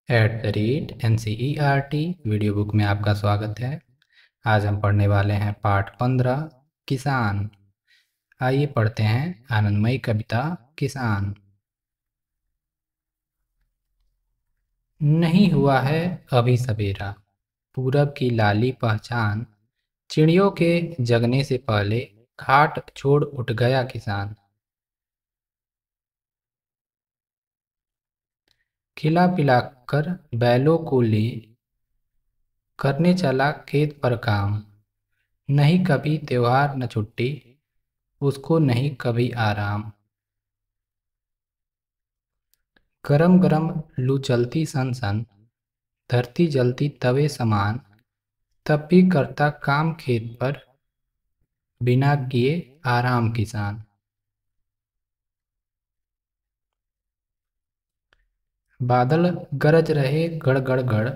NCERT video book में आपका स्वागत है। आज हम पढ़ने वाले हैं पाठ 15 किसान। आइए पढ़ते हैं आनंदमयी कविता किसान। नहीं हुआ है अभी सवेरा, पूरब की लाली पहचान, चिड़ियों के जगने से पहले घाट छोड़ उठ गया किसान। खिला पिलाकर बैलों को ले करने चला खेत पर काम, नहीं कभी त्योहार न छुट्टी, उसको नहीं कभी आराम। गरम गरम लू चलती सन सन, धरती जलती तवे समान, तब भी करता काम खेत पर, बिना किए आराम किसान। बादल गरज रहे गड़ गड़ गड़,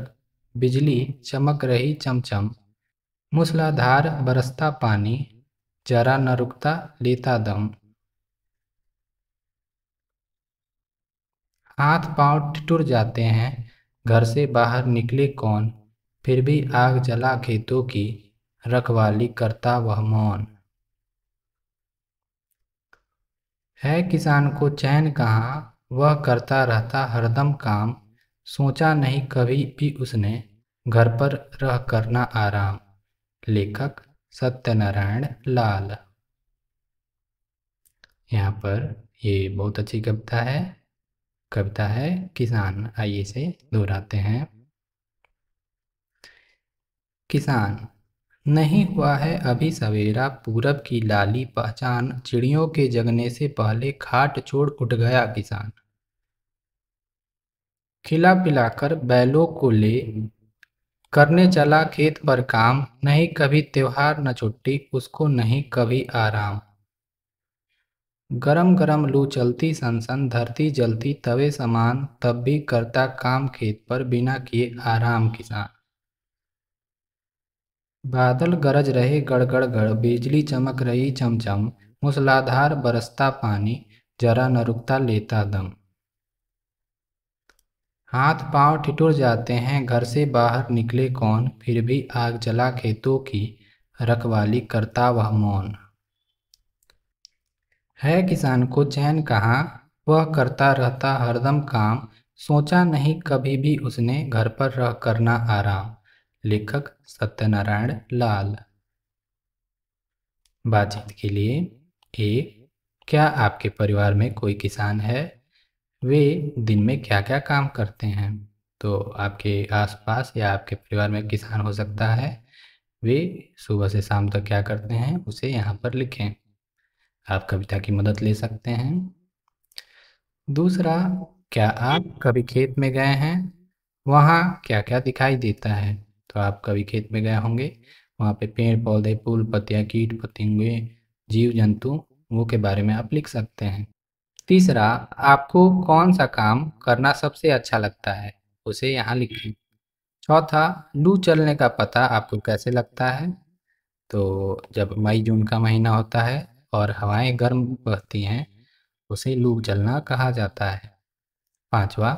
बिजली चमक रही चमचम, मूसलाधार बरसता पानी, जरा न रुकता लेता दम। हाथ पांव ठिठुर जाते हैं, घर से बाहर निकले कौन, फिर भी आग जला खेतों की, रखवाली करता वह मौन। है किसान को चैन कहाँ, वह करता रहता हरदम काम, सोचा नहीं कभी भी उसने, घर पर रह करना आराम। लेखक सत्यनारायण लाल। यहाँ पर ये बहुत अच्छी कविता है किसान। आइए इसे दोहराते हैं। किसान। नहीं हुआ है अभी सवेरा, पूरब की लाली पहचान, चिड़ियों के जगने से पहले खाट छोड़ उठ गया किसान। खिला पिलाकर बैलों को ले करने चला खेत पर काम, नहीं कभी त्योहार न छुट्टी, उसको नहीं कभी आराम। गरम गरम लू चलती सनसन, धरती जलती तवे समान, तब भी करता काम खेत पर, बिना किए आराम किसान। बादल गरज रहे गड़ गड़ गड़, बिजली चमक रही चमचम, मूसलाधार बरसता पानी, जरा न रुकता लेता दम। हाथ पांव ठिठुर जाते हैं, घर से बाहर निकले कौन, फिर भी आग जला खेतों की, रखवाली करता वह मौन। है किसान को चैन कहाँ, वह करता रहता हरदम काम, सोचा नहीं कभी भी उसने, घर पर रह करना आराम। लेखक सत्यनारायण लाल। बातचीत के लिए। एक, क्या आपके परिवार में कोई किसान है? वे दिन में क्या क्या काम करते हैं? तो आपके आसपास या आपके परिवार में किसान हो सकता है, वे सुबह से शाम तक क्या करते हैं उसे यहाँ पर लिखें। आप कविता की मदद ले सकते हैं। दूसरा, क्या आप कभी खेत में गए हैं? वहाँ क्या क्या दिखाई देता है? तो आप कभी खेत में गए होंगे, वहाँ पे पेड़ पौधे फूल पत्तियाँ कीट पतंगे जीव जंतु वो के बारे में आप लिख सकते हैं। तीसरा, आपको कौन सा काम करना सबसे अच्छा लगता है, उसे यहाँ लिखें। चौथा, लू चलने का पता आपको कैसे लगता है? तो जब मई जून का महीना होता है और हवाएं गर्म बहती हैं, उसे लू चलना कहा जाता है। पांचवा,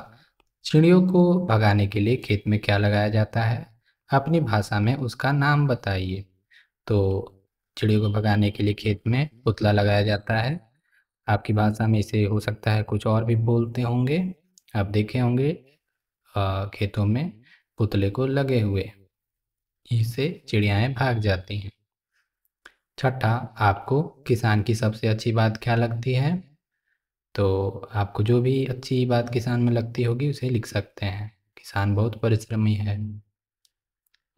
चिड़ियों को भगाने के लिए खेत में क्या लगाया जाता है? अपनी भाषा में उसका नाम बताइए। तो चिड़ियों को भगाने के लिए खेत में पुतला लगाया जाता है। आपकी भाषा में इसे हो सकता है कुछ और भी बोलते होंगे। आप देखे होंगे खेतों में पुतले को लगे हुए, इससे चिड़ियाएँ भाग जाती हैं। छठा, आपको किसान की सबसे अच्छी बात क्या लगती है? तो आपको जो भी अच्छी बात किसान में लगती होगी उसे लिख सकते हैं। किसान बहुत परिश्रमी है।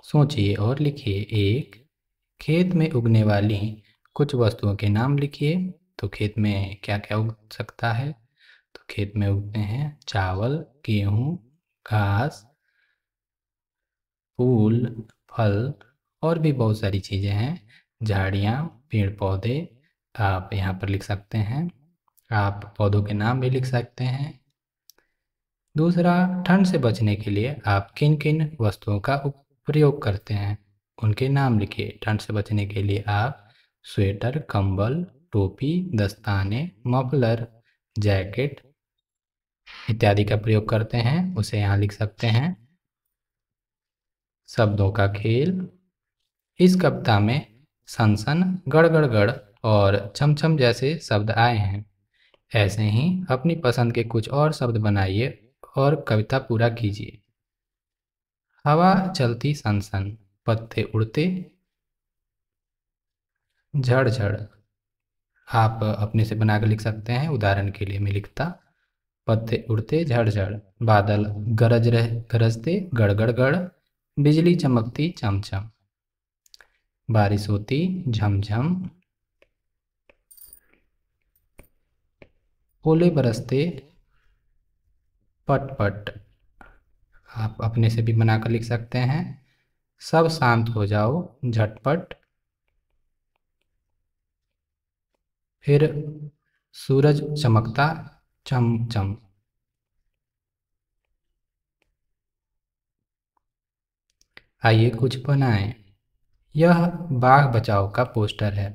सोचिए और लिखिए। एक, खेत में उगने वाली कुछ वस्तुओं के नाम लिखिए। तो खेत में क्या क्या उग सकता है? तो खेत में उगते हैं चावल, गेहूँ, घास, फूल, फल और भी बहुत सारी चीज़ें हैं। झाड़ियाँ, पेड़ पौधे आप यहाँ पर लिख सकते हैं। आप पौधों के नाम भी लिख सकते हैं। दूसरा, ठंड से बचने के लिए आप किन किन वस्तुओं का प्रयोग करते हैं, उनके नाम लिखिए। ठंड से बचने के लिए आप स्वेटर, कंबल, टोपी, दस्ताने, मफलर, जैकेट इत्यादि का प्रयोग करते हैं, उसे यहाँ लिख सकते हैं। शब्दों का खेल। इस कविता में सन सन, गड़ गड़ गड़ और छम छम जैसे शब्द आए हैं। ऐसे ही अपनी पसंद के कुछ और शब्द बनाइए और कविता पूरा कीजिए। हवा चलती सन सन, पत्ते उड़ते झड़ झड़। आप अपने से बनाकर लिख सकते हैं। उदाहरण के लिए मैं लिखता, पत्ते उड़ते झड़ झड़, बादल गरजते गड़ गड़ गड़, बिजली चमकती चम चम, बारिश होती झमझम, ओले बरसते पट पट। आप अपने से भी बनाकर लिख सकते हैं। सब शांत हो जाओ झटपट। फिर सूरज चमकता चम चम। आइए कुछ बनाएं। यह बाघ बचाओ का पोस्टर है।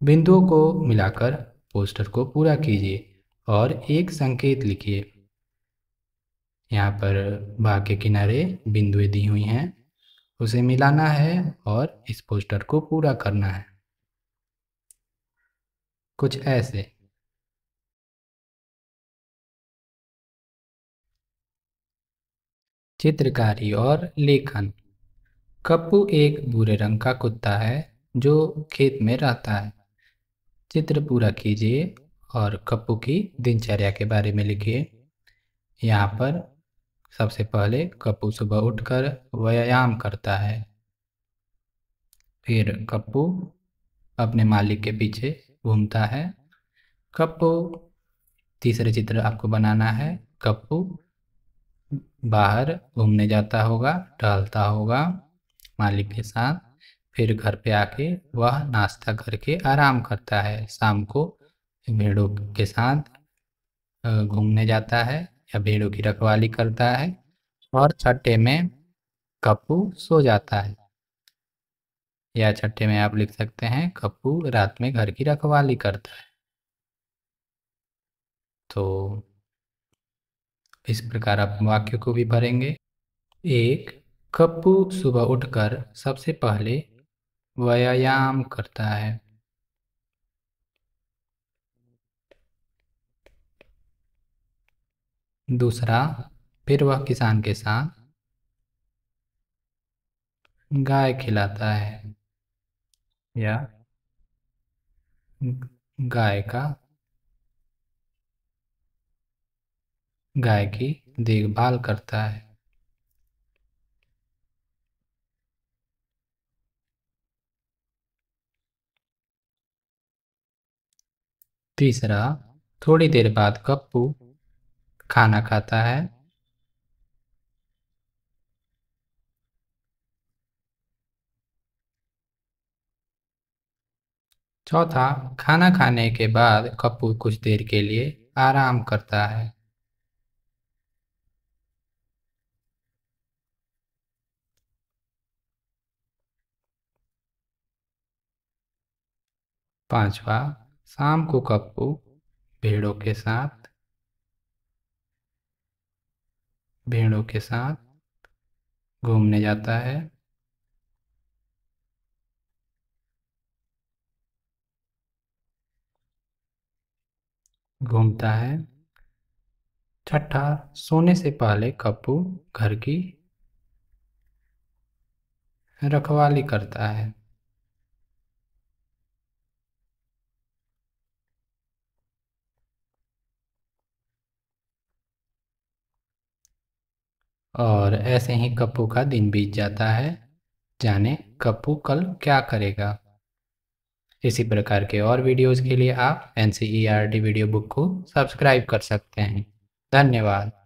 बिंदुओं को मिलाकर पोस्टर को पूरा कीजिए और एक संकेत लिखिए। यहाँ पर बाघ के किनारे बिंदुएं दी हुई हैं, उसे मिलाना है और इस पोस्टर को पूरा करना है कुछ ऐसे। चित्रकारी और लेखन। कप्पू एक भूरे रंग का कुत्ता है जो खेत में रहता है। चित्र पूरा कीजिए और कप्पू की दिनचर्या के बारे में लिखिए। यहाँ पर सबसे पहले कप्पू सुबह उठकर व्यायाम करता है। फिर कप्पू अपने मालिक के पीछे घूमता है। कप्पू, तीसरे चित्र आपको बनाना है। कप्पू बाहर घूमने जाता होगा, टहलता होगा मालिक के साथ। फिर घर पे आके वह नाश्ता करके आराम करता है। शाम को भेड़ों के साथ घूमने जाता है या भेड़ों की रखवाली करता है। और छठे में कप्पू सो जाता है। या छठे में आप लिख सकते हैं कप्पू रात में घर की रखवाली करता है। तो इस प्रकार आप वाक्य को भी भरेंगे। एक, कप्पू सुबह उठकर सबसे पहले व्यायाम करता है। दूसरा, फिर वह किसान के साथ गाय खिलाता है या गाय का गाय की देखभाल करता है। तीसरा, थोड़ी देर बाद कप्पू खाना खाता है। चौथा, खाना खाने के बाद कप्पू कुछ देर के लिए आराम करता है। पांचवा, शाम को कप्पू भेड़ों के साथ घूमने जाता है। घूमता है। छठा, सोने से पहले कप्पू घर की रखवाली करता है। और ऐसे ही कप्पू का दिन बीत जाता है। जाने कप्पू कल क्या करेगा। इसी प्रकार के और वीडियोस के लिए आप NCERT वीडियो बुक को सब्सक्राइब कर सकते हैं। धन्यवाद।